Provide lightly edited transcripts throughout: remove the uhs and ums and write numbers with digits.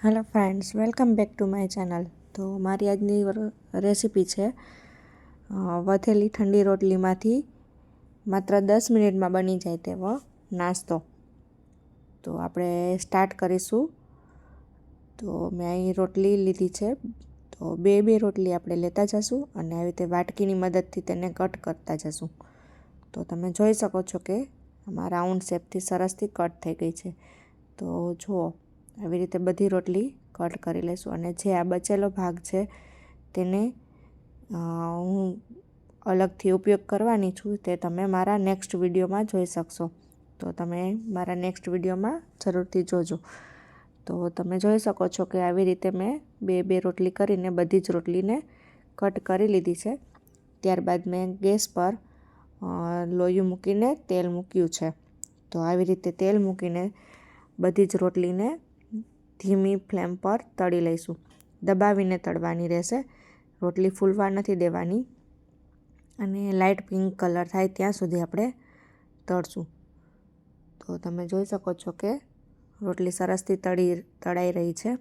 Hello friends, welcome back to my channel. તો મારી આજની રેસીપી છે વધેલી ઠંડી રોટલીમાંથી માત્ર 10 મિનિટમાં બની જાય તેવો નાસ્તો. તો આપણે સ્ટાર્ટ કરીશું. તો મેં અહીં રોટલી લીધી છે. તો બે રોટલી આપણે લેતા જઈશું અને આવી રીતે વાટકીની મદદથી તેને કટ કરતા જઈશું. તો તમે જોઈ શકો છો કે આમાં રાઉન્ડ શેપથી સરસથી કટ થઈ ગઈ છે. તો જુઓ, આવી રીતે બધી રોટલી કટ કરી લઈશું અને જે આ બચેલો ભાગ છે તેને હું અલગથી ઉપયોગ કરવાની છું. તે તમે મારા નેક્સ્ટ વિડીયોમાં જોઈ શકશો. તો તમે મારા નેક્સ્ટ વિડીયોમાં જરૂરથી જોજો. તો તમે જોઈ શકો છો કે આવી રીતે મેં બે રોટલી કરીને બધી જ રોટલીને કટ કરી લીધી છે. ત્યારબાદ મેં ગેસ પર લોયું મૂકીને તેલ મૂક્યું છે. તો આવી રીતે તેલ મૂકીને બધી જ રોટલીને ધીમી ફ્લેમ પર તળી લઈશું. દબાવીને તળવાની રહેશે, રોટલી ફૂલવા નથી દેવાની અને લાઇટ પિંક કલર થાય ત્યાં સુધી આપણે તળશું. તો તમે જોઈ શકો છો કે રોટલી સરસથી તળાઈ રહી છે.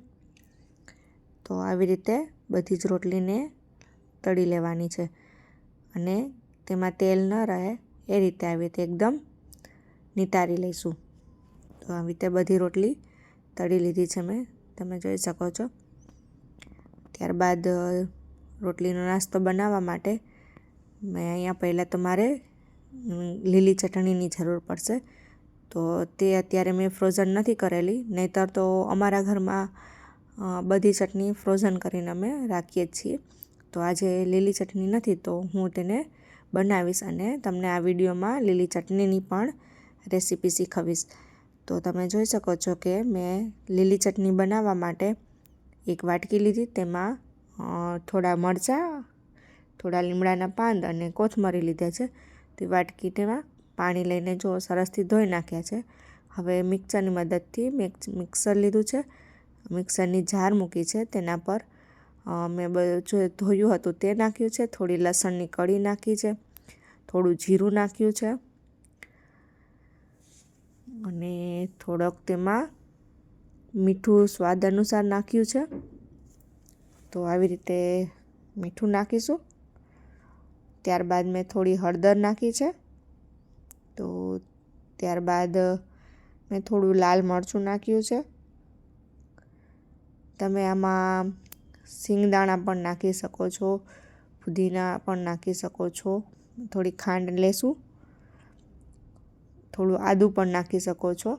તો આવી રીતે બધી જ રોટલીને તળી લેવાની છે અને તેમાં તેલ ન રહે એ રીતે આવી રીતે એકદમ નિતારી લઈશું. તો આવી રીતે બધી રોટલી તળી લીધી છે મેં, તમે જોઈ શકો છો. ત્યારબાદ રોટલીનો નાસ્તો બનાવવા માટે મેં અહીંયા પહેલાં તો મારે લીલી ચટણીની જરૂર પડશે. તો તે અત્યારે મેં ફ્રોઝન નથી કરેલી, નહીંતર તો અમારા ઘરમાં બધી ચટણી ફ્રોઝન કરીને અમે રાખીએ જ છીએ. તો આજે લીલી ચટણી નથી તો હું તેને બનાવીશ અને તમને આ વિડીયોમાં લીલી ચટણીની પણ રેસીપી શીખવીશ. તો તમે જોઈ શકો છો કે મેં લીલી ચટણી બનાવવા માટે એક વાટકી લીધી, તેમાં થોડા મરચાં, થોડા લીમડાના પાન અને કોથમરી લીધા છે. તે વાટકી તેમાં પાણી લઈને જો સરસથી ધોઈ નાખ્યા છે. હવે મિક્સરની મદદથી મિક્સર લીધું છે, મિક્સરની જાર મૂકી છે. તેના પર મેં જો ધોયું હતું તે નાખ્યું છે, થોડી લસણની કળી નાખી છે, થોડું જીરું નાખ્યું છે અને થોડોક તેમાં મીઠું સ્વાદ અનુસાર નાખ્યું છે. તો આવી રીતે મીઠું નાખીશું. ત્યારબાદ મેં થોડી હળદર નાખી છે. તો ત્યારબાદ મેં થોડું લાલ મરચું નાખ્યું છે. તમે આમાં સિંગદાણા પણ નાખી શકો છો, પુદીના પણ નાખી શકો છો. થોડી ખાંડ લેશું, થોડું આદું પણ નાખી શકો છો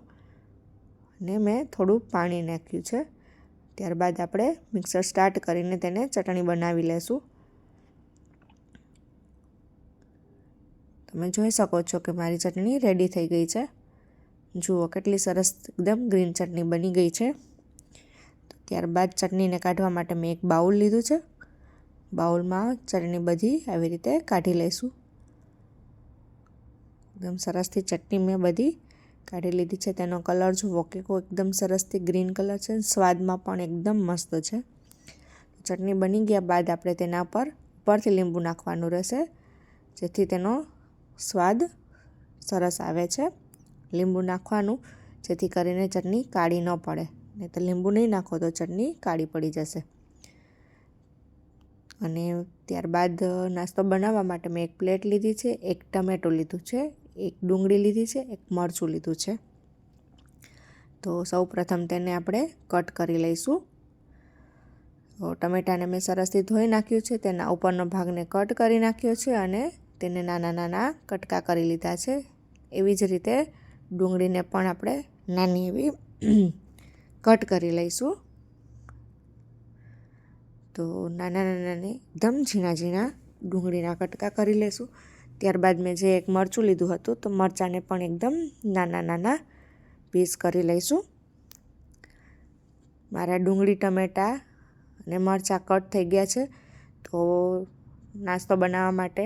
અને મેં થોડું પાણી નાખ્યું છે. ત્યારબાદ આપણે મિક્સર સ્ટાર્ટ કરીને તેને ચટણી બનાવી લેશું. તમે જોઈ શકો છો કે મારી ચટણી રેડી થઈ ગઈ છે. જુઓ કેટલી સરસ એકદમ ગ્રીન ચટણી બની ગઈ છે. ત્યારબાદ ચટણીને કાઢવા માટે મેં એક બાઉલ લીધું છે. બાઉલમાં ચટણી બધી આવી રીતે કાઢી લઈશું. એકદમ સરસથી ચટણી મેં બધી કાઢી લીધી છે. તેનો કલર જુઓ કે એકદમ સરસથી ગ્રીન કલર છે, સ્વાદમાં પણ એકદમ મસ્ત છે. ચટણી બની ગયા બાદ આપણે તેના ઉપરથી લીંબુ નાખવાનું રહેશે, જેથી તેનો સ્વાદ સરસ આવે છે. લીંબુ નાખવાનું જેથી કરીને ચટણી કાળી ન પડે, નહીં તો લીંબુ નહીં નાખો તો ચટણી કાળી પડી જશે. અને ત્યારબાદ નાસ્તો બનાવવા માટે મેં એક પ્લેટ લીધી છે, એક ટમેટું લીધું છે, એક ડુંગળી લીધી છે, એક મરચું લીધું છે. તો સૌપ્રથમ તેને આપણે કટ કરી લઈશું. તો ટમેટાને મેં સરસથી ધોઈ નાખ્યું છે, તેના ઉપરનો ભાગને કટ કરી નાખ્યો છે અને તેને નાના નાના કટકા કરી લીધા છે. એવી જ રીતે ડુંગળીને પણ આપણે નાની એવી કટ કરી લઈશું. તો નાના એકદમ ઝીણા ડુંગળીના કટકા કરી લઈશું. ત્યારબાદ મેં જે એક મરચું લીધું હતું તો મરચાંને પણ એકદમ નાના પીસ કરી લઈશું. મારા ડુંગળી, ટમેટાં અને મરચાં કટ થઈ ગયા છે. તો નાસ્તો બનાવવા માટે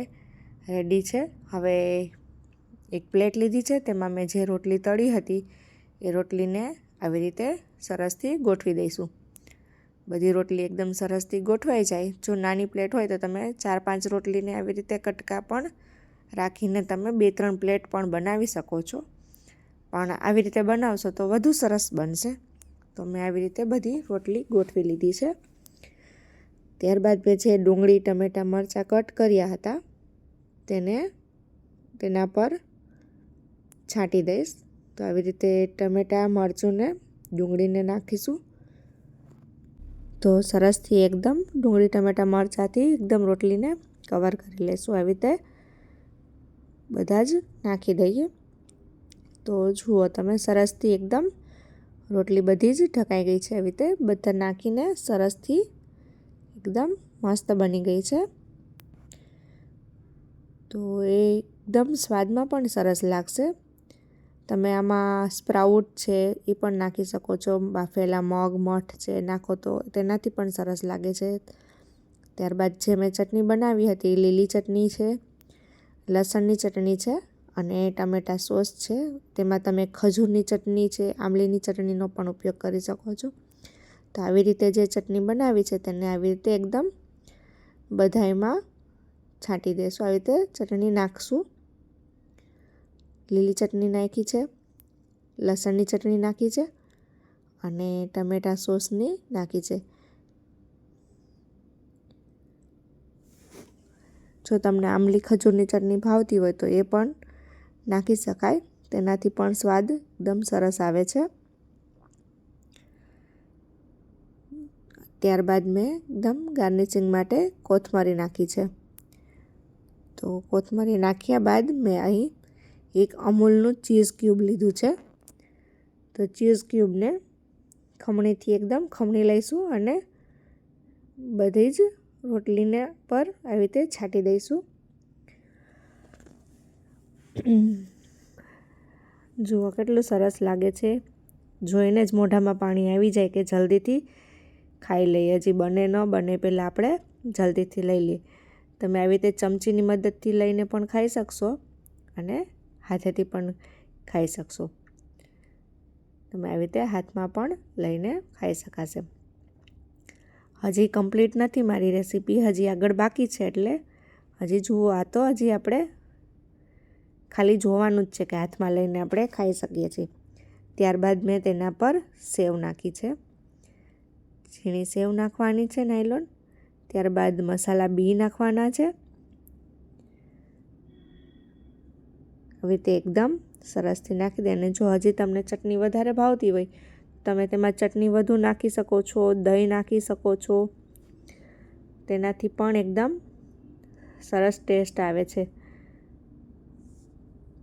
રેડી છે. હવે એક પ્લેટ લીધી છે, તેમાં મેં જે રોટલી તળી હતી એ રોટલીને આવી રીતે સરસથી ગોઠવી દઈશું. બધી રોટલી એકદમ સરસથી ગોઠવાઈ જાય. જો નાની પ્લેટ હોય તો તમે 4-5 રોટલીને આવી રીતે કટકા પણ રાખીને તમે 2-3 પ્લેટ પણ બનાવી શકો છો. પણ આવી રીતે બનાવશો તો વધુ સરસ બનશે. તો મેં આવી રીતે બધી રોટલી ગોઠવી લીધી છે. ત્યારબાદ મેં જે ડુંગળી, ટમેટાં, મરચાં કટ કર્યા હતા તેના પર છાંટી દઈશ. તો આવી રીતે ટમેટાં, મરચું ને ડુંગળીને નાખીશું. તો સરસથી એકદમ ડુંગળી, ટમેટાં, મરચાંથી એકદમ રોટલીને કવર કરી લઈશું. આવી રીતે બધા જ નાખી દઈએ. તો જુઓ તમે, સરસથી એકદમ રોટલી બધી જ ઢકાઈ ગઈ છે. આવી રીતે બધા નાખીને સરસથી એકદમ મસ્ત બની ગઈ છે. તો એ એકદમ સ્વાદમાં પણ સરસ લાગશે. તમે આમાં સ્પ્રાઉટ છે એ પણ નાખી શકો છો. બાફેલા મગ, મઠ છે નાખો તો તેનાથી પણ સરસ લાગે છે. ત્યારબાદ જે મેં ચટણી બનાવી હતી, લીલી ચટણી છે, લસણની ચટણી છે અને ટામેટા સોસ છે. તેમાં તમે ખજૂરની ચટણી છે, આંબલીની ચટણીનો પણ ઉપયોગ કરી શકો છો. તો આવી રીતે જે ચટણી બનાવી છે તેને આવી રીતે એકદમ બધાયમાં છાંટી દઈશું. આવી રીતે ચટણી નાખશું. લીલી ચટણી નાખી છે, લસણની ચટણી નાખી છે અને ટમેટા સોસની નાખી છે. જો તમને આંબલી ખજૂરની ચટણી ભાવતી હોય તો એ પણ નાખી શકાય. તેનાથી પણ સ્વાદ એકદમ સરસ આવે છે. ત્યારબાદ મેં એકદમ ગાર્નિશિંગ માટે કોથમરી નાખી છે. તો કોથમરી નાખ્યા બાદ મેં અહીં એક અમૂલનું ચીઝ ક્યુબ લીધું છે. તો ચીઝ ક્યુબને ખમણીથી એકદમ ખમણી લઈશું અને બધી જ રોટલીને પર આવી રીતે છાંટી દઈશું. જુઓ કેટલું સરસ લાગે છે. જોઈને જ મોઢામાં પાણી આવી જાય કે જલ્દીથી ખાઈ લઈએ. હજી બને ન બને પહેલાં આપણે જલ્દીથી લઈ લઈએ. તમે આવી રીતે ચમચીની મદદથી લઈને પણ ખાઈ શકશો અને હાથેથી પણ ખાઈ શકશો. તમે આવી રીતે હાથમાં પણ લઈને ખાઈ શકાશે. હજી કમ્પ્લીટ નથી મારી રેસીપી, હજી આગળ બાકી છે. એટલે હજી જુઓ, આ તો હજી આપણે ખાલી જોવાનું જ છે કે હાથમાં લઈને આપણે ખાઈ શકીએ છીએ. ત્યારબાદ મેં તેના પર સેવ નાખી છે. ઝીણી સેવ નાખવાની છે, નાયલોન. ત્યારબાદ મસાલા બી નાખવાના છે. આવી રીતે એકદમ સરસથી નાખી દે. અને જો હજી તમને ચટણી વધારે ભાવતી હોય તમે તેમાં ચટણી વધુ નાખી શકો છો, દહીં નાખી શકો છો. તેનાથી પણ એકદમ સરસ ટેસ્ટ આવે છે.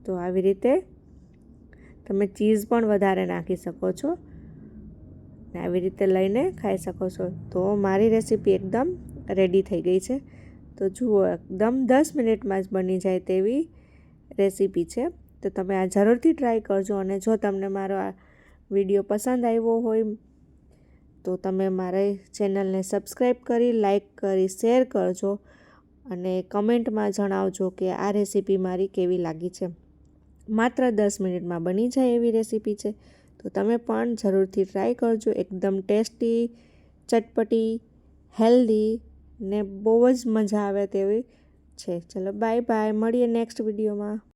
તો આવી રીતે તમે ચીઝ પણ વધારે નાખી શકો છો ને આવી રીતે લઈને ખાઈ શકો છો. તો મારી રેસીપી એકદમ રેડી થઈ ગઈ છે. તો જુઓ, એકદમ 10 મિનિટમાં જ બની જાય તેવી રેસીપી છે. તો તમે આ જરૂરથી ટ્રાય કરજો. અને જો તમને મારો આ વિડીયો પસંદ આવ્યો હોય તો તમે મારી ચેનલને સબસ્ક્રાઈબ કરી, લાઈક કરી, શેર કરજો અને કમેન્ટમાં જણાવજો કે આ રેસીપી મારી કેવી લાગી છે. માત્ર 10 મિનિટમાં બની જાય એવી રેસીપી છે. તો તમે પણ જરૂરથી ટ્રાય કરજો. એકદમ ટેસ્ટી, ચટપટી, હેલ્ધી ને બહુ જ મજા આવે તેવી છે. ચલો બાય બાય, મળીએ નેક્સ્ટ વિડીયોમાં.